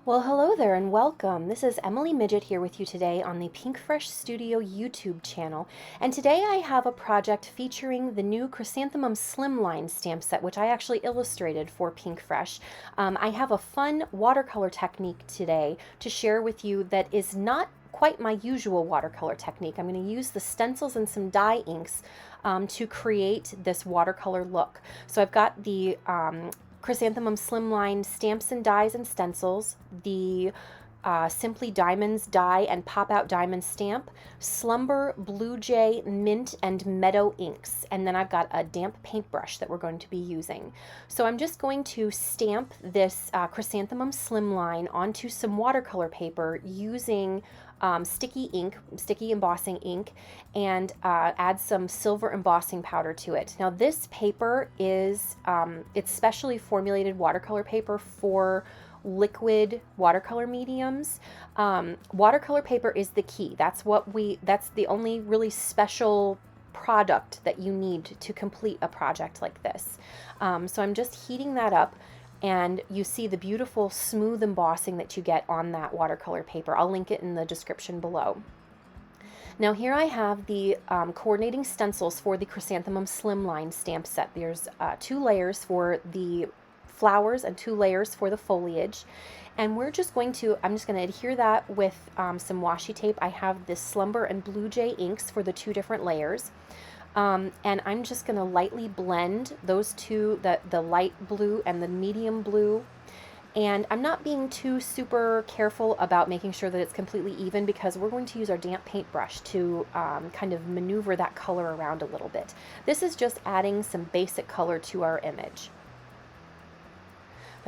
Well, hello there and welcome. This is Emily Midget here with you today on the Pinkfresh Studio YouTube channel. And today I have a project featuring the new Chrysanthemum Slimline stamp set, which I actually illustrated for Pinkfresh. I have a fun watercolor technique today to share with you that is not quite my usual watercolor technique. I'm going to use the stencils and some dye inks to create this watercolor look. So I've got the Chrysanthemum Slimline Stamps and Dies and Stencils, the Simply Diamonds Die and Pop Out Diamond Stamp, Slumber, Blue Jay, Mint, and Meadow inks. And then I've got a damp paintbrush that we're going to be using. So I'm just going to stamp this Chrysanthemum Slimline onto some watercolor paper using sticky embossing ink, and add some silver embossing powder to it. Now this paper is, it's specially formulated watercolor paper for liquid watercolor mediums. Watercolor paper is the key. That's the only really special product that you need to complete a project like this. So I'm just heating that up, and you see the beautiful smooth embossing that you get on that watercolor paper. I'll link it in the description below. Now here I have the coordinating stencils for the Chrysanthemum Slimline stamp set. There's 2 layers for the flowers and 2 layers for the foliage. And I'm just going to adhere that with some washi tape. I have this Slumber and Blue Jay inks for the 2 different layers. And I'm just going to lightly blend those two, the light blue and the medium blue. And I'm not being too super careful about making sure that it's completely even, because we're going to use our damp paintbrush to kind of maneuver that color around a little bit. This is just adding some basic color to our image.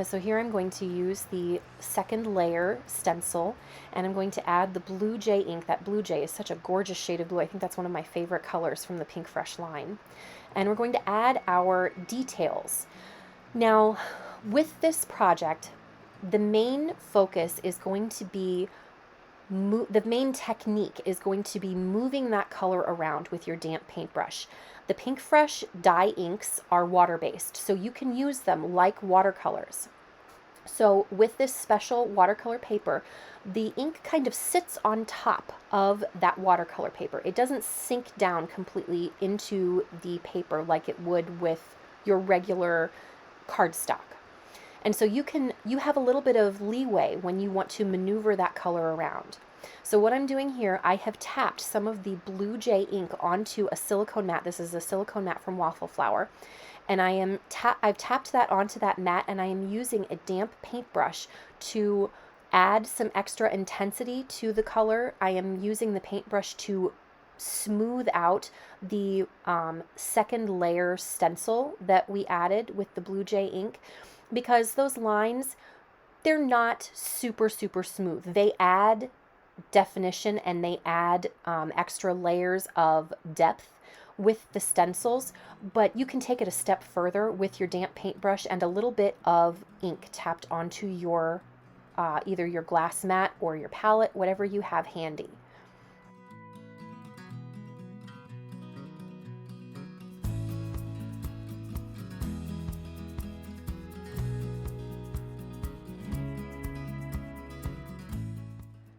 So here I'm going to use the 2nd layer stencil, and I'm going to add the Blue Jay ink. That Blue Jay is such a gorgeous shade of blue. I think that's one of my favorite colors from the Pinkfresh line. And we're going to add our details. Now, with this project, the main focus is going to be the main technique is going to be moving that color around with your damp paintbrush. The Pinkfresh dye inks are water-based, so you can use them like watercolors. So with this special watercolor paper, the ink kind of sits on top of that watercolor paper. It doesn't sink down completely into the paper like it would with your regular cardstock. And so you have a little bit of leeway when you want to maneuver that color around. So what I'm doing here, I have tapped some of the Blue Jay ink onto a silicone mat. This is a silicone mat from Waffle Flower. And I've tapped that onto that mat, and I am using a damp paintbrush to add some extra intensity to the color. I am using the paintbrush to smooth out the 2nd layer stencil that we added with the Blue Jay ink, because those lines, they're not super smooth. They add definition and they add extra layers of depth with the stencils, but you can take it a step further with your damp paintbrush and a little bit of ink tapped onto your either your glass mat or your palette, whatever you have handy.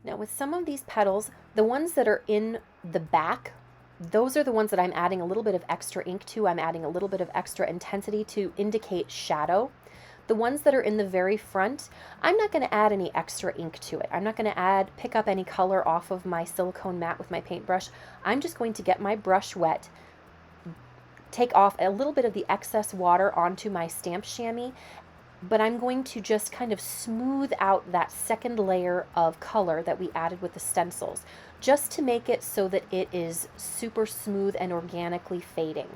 Now with some of these petals, the ones that are in the back, those are the ones that I'm adding a little bit of extra ink to. I'm adding a little bit of extra intensity to indicate shadow. The ones that are in the very front, I'm not going to add any extra ink to it. I'm not going to pick up any color off of my silicone mat with my paintbrush. I'm just going to get my brush wet, take off a little bit of the excess water onto my stamp chamois, but I'm going to just kind of smooth out that 2nd layer of color that we added with the stencils, just to make it so that it is super smooth and organically fading.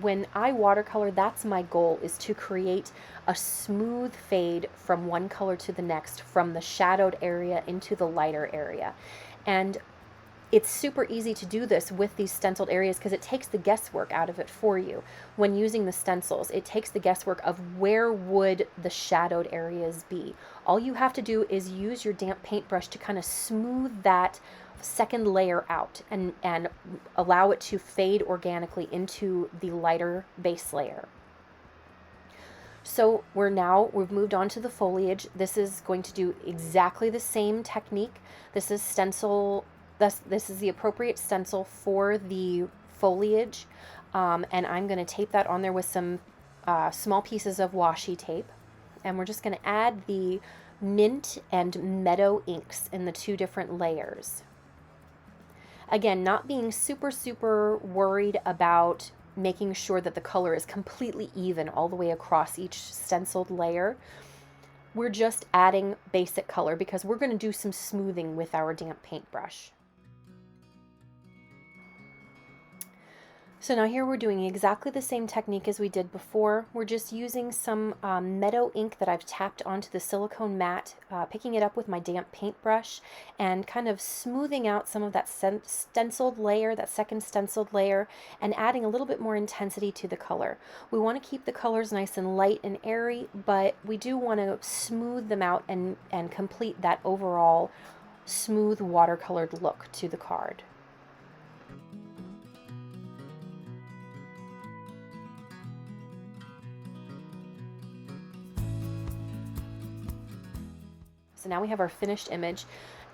When I watercolor, that's my goal, is to create a smooth fade from one color to the next, from the shadowed area into the lighter area. And it's super easy to do this with these stenciled areas because it takes the guesswork out of it for you. When using the stencils, it takes the guesswork of where would the shadowed areas be. All you have to do is use your damp paintbrush to kind of smooth that 2nd layer out and allow it to fade organically into the lighter base layer. So we've moved on to the foliage. This is going to do exactly the same technique. This is this is the appropriate stencil for the foliage. And I'm going to tape that on there with some small pieces of washi tape. And we're just going to add the mint and meadow inks in the two different layers. Again, not being super worried about making sure that the color is completely even all the way across each stenciled layer. We're just adding basic color because we're going to do some smoothing with our damp paintbrush. So now here we're doing exactly the same technique as we did before. We're just using some meadow ink that I've tapped onto the silicone mat, picking it up with my damp paintbrush and kind of smoothing out some of that stenciled layer, that second stenciled layer, and adding a little bit more intensity to the color. We want to keep the colors nice and light and airy, but we do want to smooth them out and complete that overall smooth watercolored look to the card. So now we have our finished image.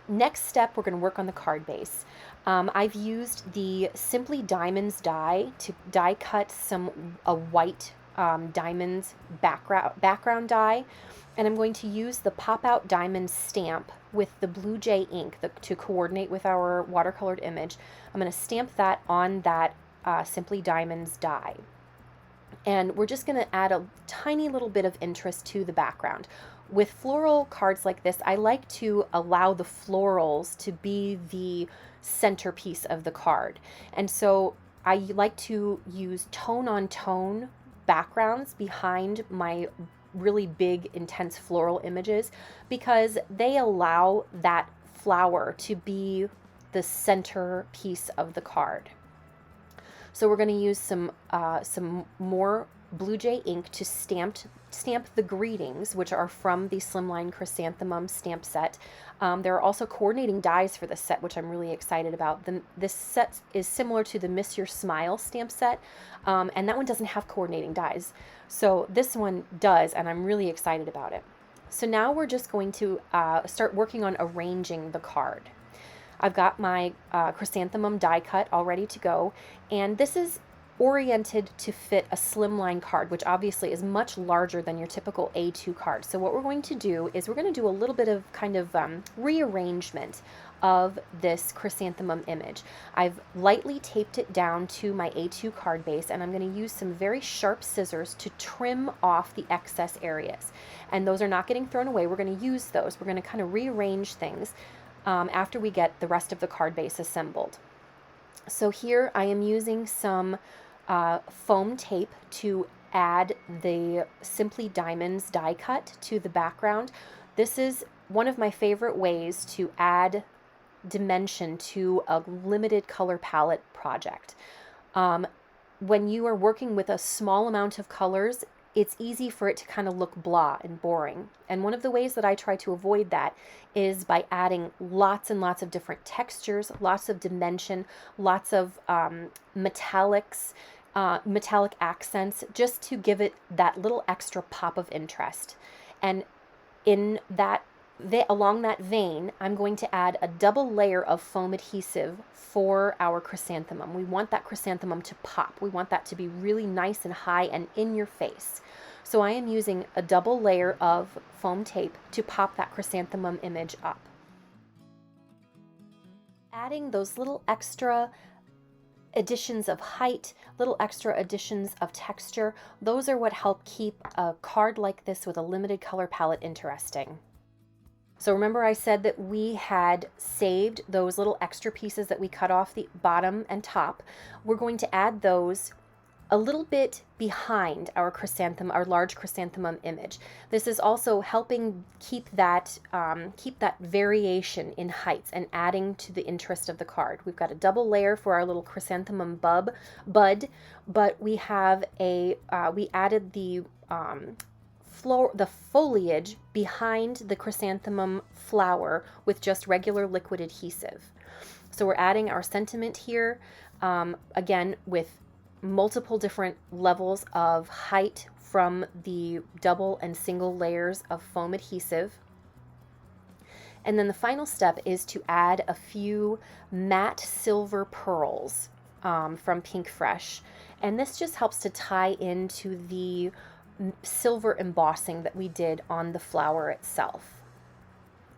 Next step, we're going to work on the card base. I've used the Simply Diamonds die to die cut a white diamonds background die, and I'm going to use the Pop Out Diamond stamp with the Blue Jay ink to coordinate with our watercolored image. I'm going to stamp that on that Simply Diamonds die. And we're just going to add a tiny little bit of interest to the background. With floral cards like this, I like to allow the florals to be the centerpiece of the card. And so I like to use tone-on-tone backgrounds behind my really big, intense floral images because they allow that flower to be the center piece of the card. So we're going to use some more Blue Jay ink to stamp the greetings, which are from the Slimline Chrysanthemum stamp set. There are also coordinating dies for this set, which I'm really excited about. This set is similar to the Miss Your Smile stamp set, and that one doesn't have coordinating dies. So this one does, and I'm really excited about it. So now we're just going to start working on arranging the card. I've got my Chrysanthemum die cut all ready to go, and this is oriented to fit a slimline card, which obviously is much larger than your typical A2 card. So what we're going to do is we're going to do a little bit of kind of rearrangement of this chrysanthemum image. I've lightly taped it down to my A2 card base, and I'm going to use some very sharp scissors to trim off the excess areas. And those are not getting thrown away. We're going to use those. We're going to kind of rearrange things after we get the rest of the card base assembled. So here I am using some foam tape to add the Simply Diamonds die cut to the background. This is one of my favorite ways to add dimension to a limited color palette project. When you are working with a small amount of colors, it's easy for it to kind of look blah and boring. And one of the ways that I try to avoid that is by adding lots and lots of different textures, lots of dimension, lots of metallics, metallic accents, just to give it that little extra pop of interest. And in that, along that vein, I'm going to add a double layer of foam adhesive for our chrysanthemum. We want that chrysanthemum to pop. We want that to be really nice and high and in your face. So I am using a double layer of foam tape to pop that chrysanthemum image up. Adding those little extra additions of height, little extra additions of texture, those are what help keep a card like this with a limited color palette interesting. So remember I said that we had saved those little extra pieces that we cut off the bottom and top. We're going to add those a little bit behind our chrysanthemum, our large chrysanthemum image. This is also helping keep that variation in heights and adding to the interest of the card. We've got a double layer for our little chrysanthemum bud, but we have we added the foliage behind the chrysanthemum flower with just regular liquid adhesive. So we're adding our sentiment here, again with multiple different levels of height from the double and single layers of foam adhesive. And then the final step is to add a few matte silver pearls from Pinkfresh. And this just helps to tie into the silver embossing that we did on the flower itself.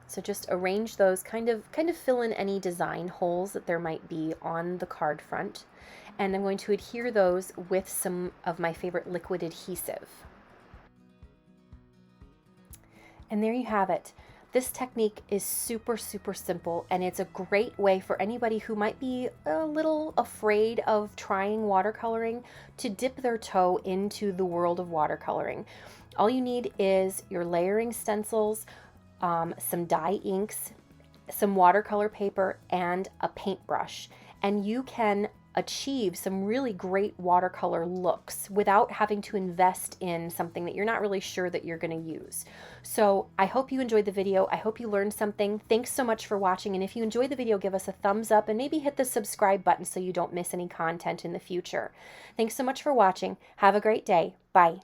So just arrange those, kind of fill in any design holes that there might be on the card front. And I'm going to adhere those with some of my favorite liquid adhesive. And there you have it. This technique is super simple, and it's a great way for anybody who might be a little afraid of trying watercoloring to dip their toe into the world of watercoloring. All you need is your layering stencils, some dye inks, some watercolor paper, and a paintbrush, and you can achieve some really great watercolor looks without having to invest in something that you're not really sure that you're going to use. So I hope you enjoyed the video. I hope you learned something. Thanks so much for watching, and if you enjoyed the video, give us a thumbs up and maybe hit the subscribe button so you don't miss any content in the future. Thanks so much for watching. Have a great day. Bye.